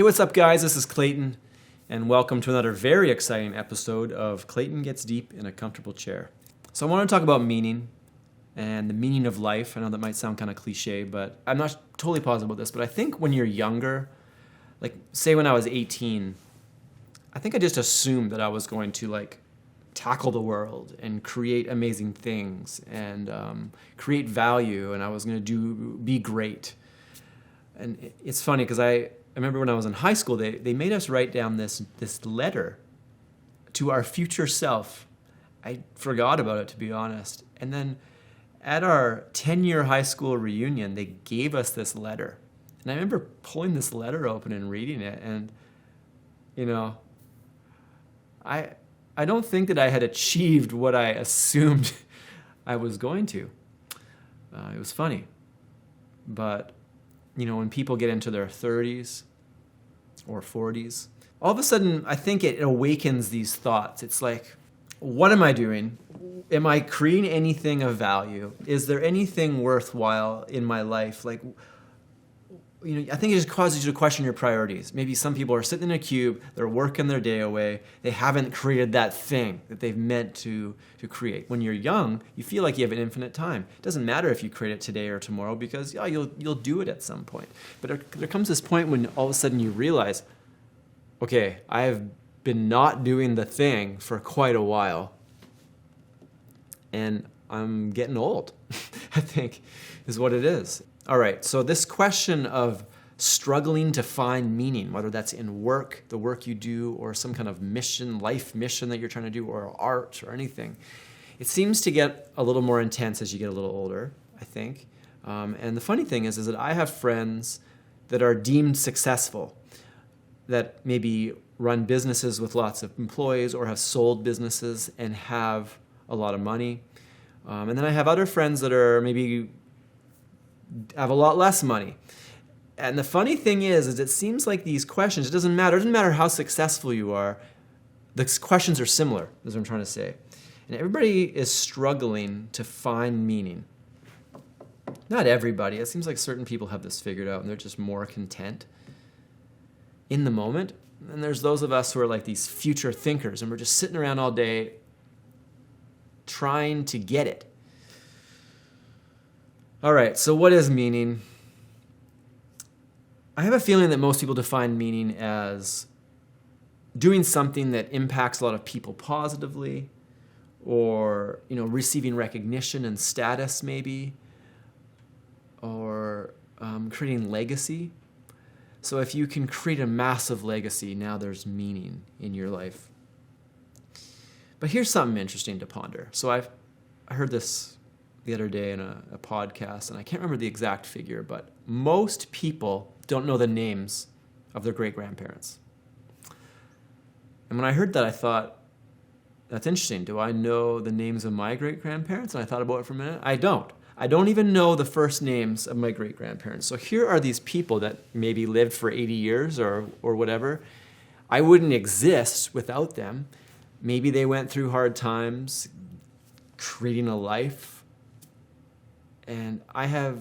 what's up, guys? This is Clayton, and welcome to another very exciting episode of Clayton Gets Deep in a Comfortable Chair. So I want to talk about meaning and the meaning of life. I know that might sound kind of cliche, but I'm not totally positive about this, but I think when you're younger, like say when I was 18, I think I just assumed that I was going to tackle the world and create amazing things and create value, and I was going to be great. And it's funny because I remember when I was in high school, they made us write down this letter to our future self. I forgot about it, to be honest. And then at our 10-year high school reunion, they gave us this letter. And I remember pulling this letter open and reading it. And, I don't think that I had achieved what I assumed I was going to. It was funny. But when people get into their 30s or 40s, all of a sudden, I think it awakens these thoughts. It's like, what am I doing? Am I creating anything of value? Is there anything worthwhile in my life? I think it just causes you to question your priorities. Maybe some people are sitting in a cube, they're working their day away, they haven't created that thing that they've meant to create. When you're young, you feel like you have an infinite time. It doesn't matter if you create it today or tomorrow because you'll do it at some point. But there comes this point when all of a sudden you realize, okay, I have been not doing the thing for quite a while, and I'm getting old, I think, is what it is. All right, so this question of struggling to find meaning, whether that's in work, the work you do, or some kind of mission, life mission that you're trying to do, or art or anything, it seems to get a little more intense as you get a little older, I think. And the funny thing is that I have friends that are deemed successful, that maybe run businesses with lots of employees or have sold businesses and have a lot of money. And then I have other friends that are maybe have a lot less money. And the funny thing is it seems like these questions, it doesn't matter how successful you are, the questions are similar, is what I'm trying to say. And everybody is struggling to find meaning. Not everybody. It seems like certain people have this figured out and they're just more content in the moment. And there's those of us who are like these future thinkers and we're just sitting around all day trying to get it. All right, so what is meaning? I have a feeling that most people define meaning as doing something that impacts a lot of people positively, or receiving recognition and status maybe, or creating legacy. So if you can create a massive legacy, now there's meaning in your life. But here's something interesting to ponder. So I heard this the other day in a podcast, and I can't remember the exact figure, but most people don't know the names of their great-grandparents. And when I heard that, I thought, that's interesting. Do I know the names of my great-grandparents? And I thought about it for a minute. I don't. I don't even know the first names of my great-grandparents. So here are these people that maybe lived for 80 years or whatever. I wouldn't exist without them. Maybe they went through hard times creating a life, and I have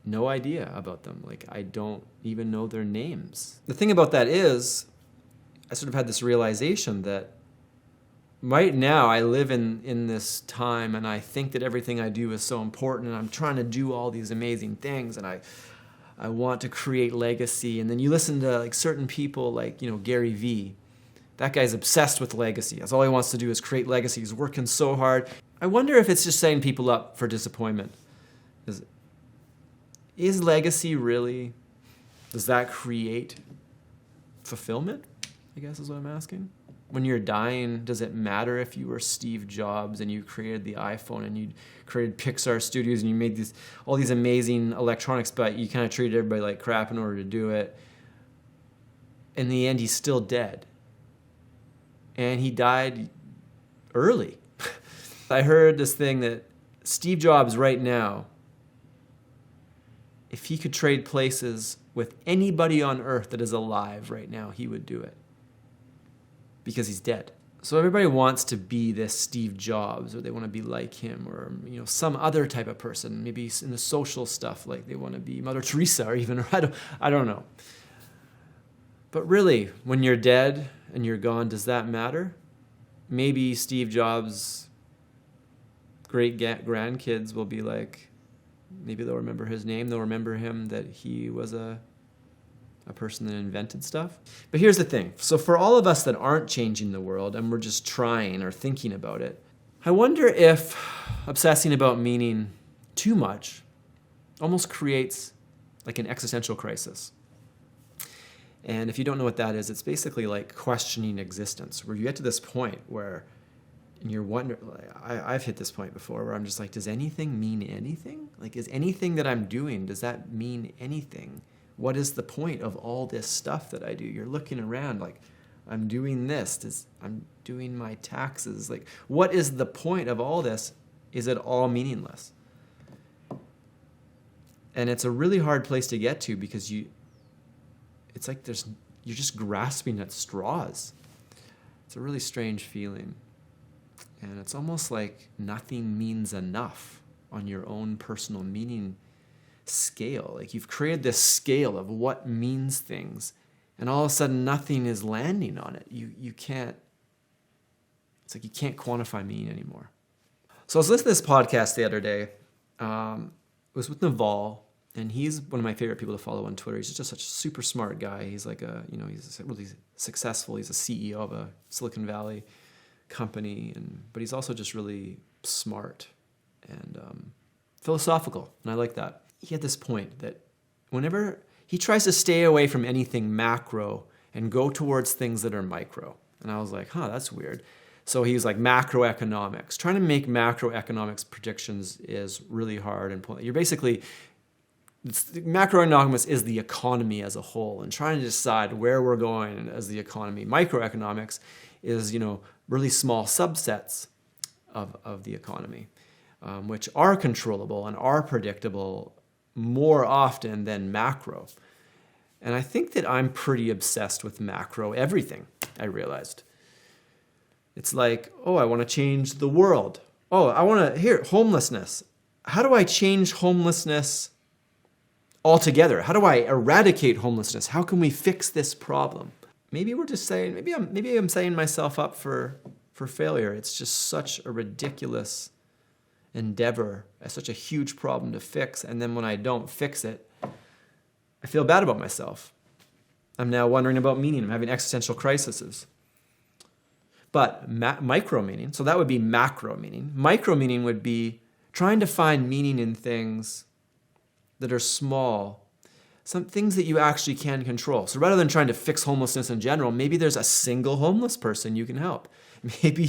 no idea about them. I don't even know their names. The thing about that is, I sort of had this realization that right now I live in this time and I think that everything I do is so important and I'm trying to do all these amazing things and I want to create legacy. And then you listen to certain people like Gary Vee. That guy's obsessed with legacy. That's all he wants to do is create legacy. He's working so hard. I wonder if it's just setting people up for disappointment. Is legacy really, does that create fulfillment? I guess is what I'm asking. When you're dying, does it matter if you were Steve Jobs and you created the iPhone and you created Pixar Studios and you made all these amazing electronics, but you kind of treated everybody like crap in order to do it? In the end, he's still dead. And he died early. I heard this thing that Steve Jobs right now, if he could trade places with anybody on earth that is alive right now, he would do it. Because he's dead. So everybody wants to be this Steve Jobs, or they want to be like him, or some other type of person. Maybe in the social stuff, like they want to be Mother Teresa, or even I don't know. But really, when you're dead and you're gone, does that matter? Maybe Steve Jobs' great grandkids will be like, maybe they'll remember his name. They'll remember him that he was a person that invented stuff. But here's the thing. So for all of us that aren't changing the world and we're just trying or thinking about it, I wonder if obsessing about meaning too much almost creates like an existential crisis. And if you don't know what that is, it's basically like questioning existence, where you get to this point where you're wondering, I've hit this point before where I'm just like, does anything mean anything? Like, is anything that I'm doing, does that mean anything? What is the point of all this stuff that I do? You're looking around like, I'm doing this, I'm doing my taxes. Like, what is the point of all this? Is it all meaningless? And it's a really hard place to get to because it's like you're just grasping at straws. It's a really strange feeling. And it's almost like nothing means enough on your own personal meaning scale. Like you've created this scale of what means things, and all of a sudden nothing is landing on it. You can't, it's like you can't quantify meaning anymore. So I was listening to this podcast the other day. It was with Naval, and he's one of my favorite people to follow on Twitter. He's just such a super smart guy. He's like he's really successful. He's a CEO of a Silicon Valley company, but he's also just really smart and philosophical, and I like that. He had this point that whenever he tries to stay away from anything macro and go towards things that are micro, and I was like, that's weird. So he was like, macroeconomics. Trying to make macroeconomics predictions is really hard, and you're basically, macroeconomics is the economy as a whole, and trying to decide where we're going as the economy. Microeconomics is, really small subsets of the economy, which are controllable and are predictable more often than macro. And I think that I'm pretty obsessed with macro everything, I realized. It's like, I want to change the world. Homelessness. How do I change homelessness altogether? How do I eradicate homelessness? How can we fix this problem? Maybe we're just saying, maybe I'm setting myself up for failure. It's just such a ridiculous endeavor, such a huge problem to fix. And then when I don't fix it, I feel bad about myself. I'm now wondering about meaning. I'm having existential crises. But micro meaning, so that would be macro meaning. Micro meaning would be trying to find meaning in things that are small, some things that you actually can control. So rather than trying to fix homelessness in general, maybe there's a single homeless person you can help. Maybe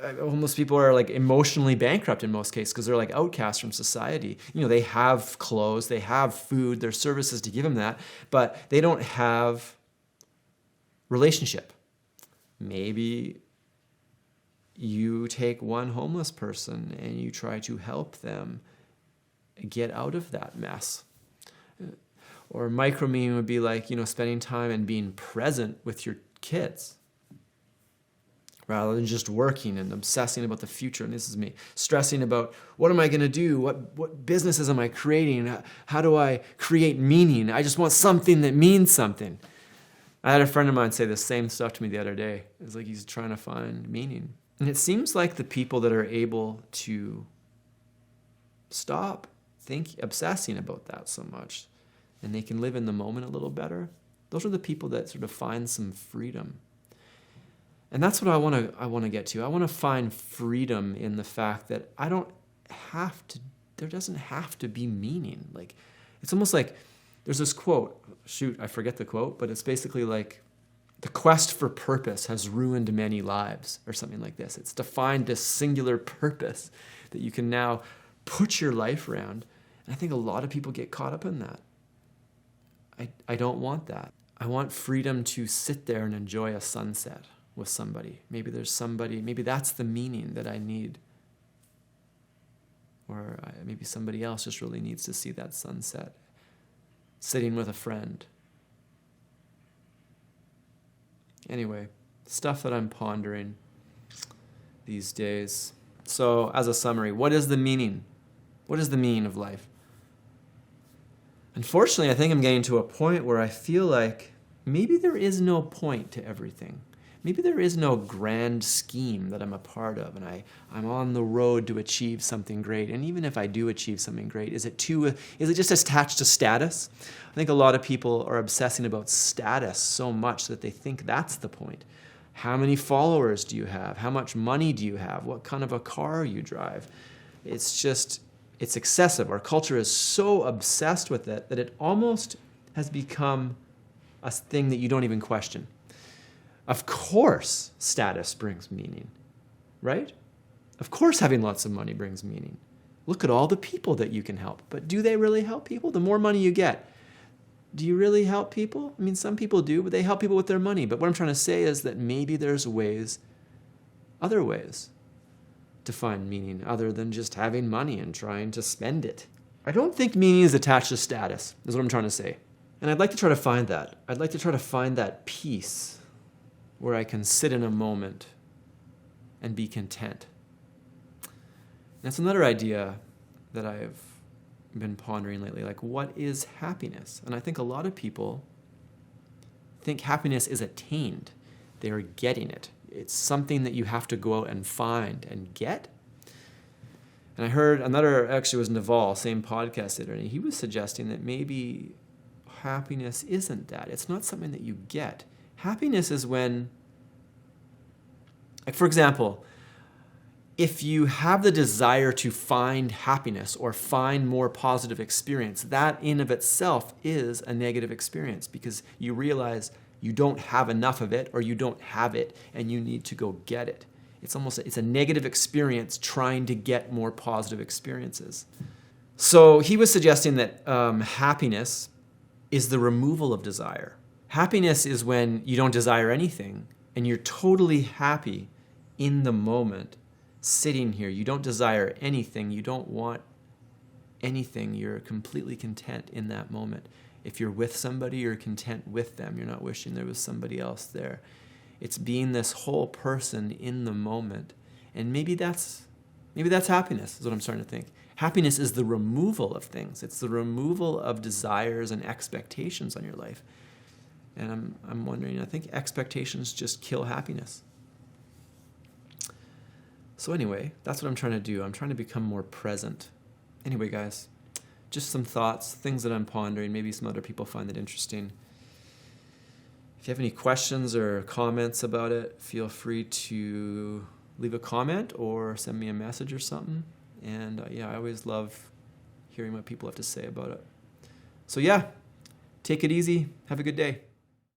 homeless people are like emotionally bankrupt in most cases because they're like outcasts from society. They have clothes, they have food, there's services to give them that, but they don't have relationship. Maybe you take one homeless person and you try to help them get out of that mess. Or micro meaning would be like, spending time and being present with your kids rather than just working and obsessing about the future. And this is me, stressing about what am I going to do? What businesses am I creating? How do I create meaning? I just want something that means something. I had a friend of mine say the same stuff to me the other day. It's like he's trying to find meaning. And it seems like the people that are able to stop obsessing about that so much, and they can live in the moment a little better, those are the people that sort of find some freedom. And that's what I want to get to. I want to find freedom in the fact that there doesn't have to be meaning. Like, it's almost like there's this quote, I forget the quote, but it's basically like, the quest for purpose has ruined many lives, or something like this. It's to find this singular purpose that you can now put your life around. And I think a lot of people get caught up in that. I don't want that. I want freedom to sit there and enjoy a sunset with somebody. Maybe that's the meaning that I need. Or maybe somebody else just really needs to see that sunset. Sitting with a friend. Anyway, stuff that I'm pondering these days. So, as a summary, what is the meaning? What is the meaning of life? Unfortunately, I think I'm getting to a point where I feel like maybe there is no point to everything. Maybe there is no grand scheme that I'm a part of, and I'm on the road to achieve something great. And even if I do achieve something great, is it just attached to status? I think a lot of people are obsessing about status so much that they think that's the point. How many followers do you have? How much money do you have? What kind of a car you drive? It's excessive. Our culture is so obsessed with it that it almost has become a thing that you don't even question. Of course, status brings meaning, right? Of course, having lots of money brings meaning. Look at all the people that you can help. But do they really help people? The more money you get, do you really help people? I mean, some people do, but they help people with their money. But what I'm trying to say is that maybe there's other ways to find meaning other than just having money and trying to spend it. I don't think meaning is attached to status, is what I'm trying to say. And I'd like to try to find that. I'd like to try to find that peace where I can sit in a moment and be content. That's another idea that I've been pondering lately. Like, what is happiness? And I think a lot of people think happiness is attained. They are getting it. It's something that you have to go out and find and get. And I heard actually was Naval, same podcast editor, and he was suggesting that maybe happiness isn't that. It's not something that you get. Happiness is when, like, for example, if you have the desire to find happiness or find more positive experience, that in of itself is a negative experience because you realize you don't have enough of it or you don't have it and you need to go get it. It's a negative experience trying to get more positive experiences. So he was suggesting that happiness is the removal of desire. Happiness is when you don't desire anything and you're totally happy in the moment, sitting here. You don't desire anything. You don't want anything. You're completely content in that moment. If you're with somebody, you're content with them. You're not wishing there was somebody else there. It's being this whole person in the moment. And maybe that's happiness, is what I'm starting to think. Happiness is the removal of things. It's the removal of desires and expectations on your life. And I'm wondering, I think expectations just kill happiness. So anyway, that's what I'm trying to do. I'm trying to become more present. Anyway, guys, just some thoughts, things that I'm pondering. Maybe some other people find it interesting. If you have any questions or comments about it, feel free to leave a comment or send me a message or something. And I always love hearing what people have to say about it. So take it easy. Have a good day.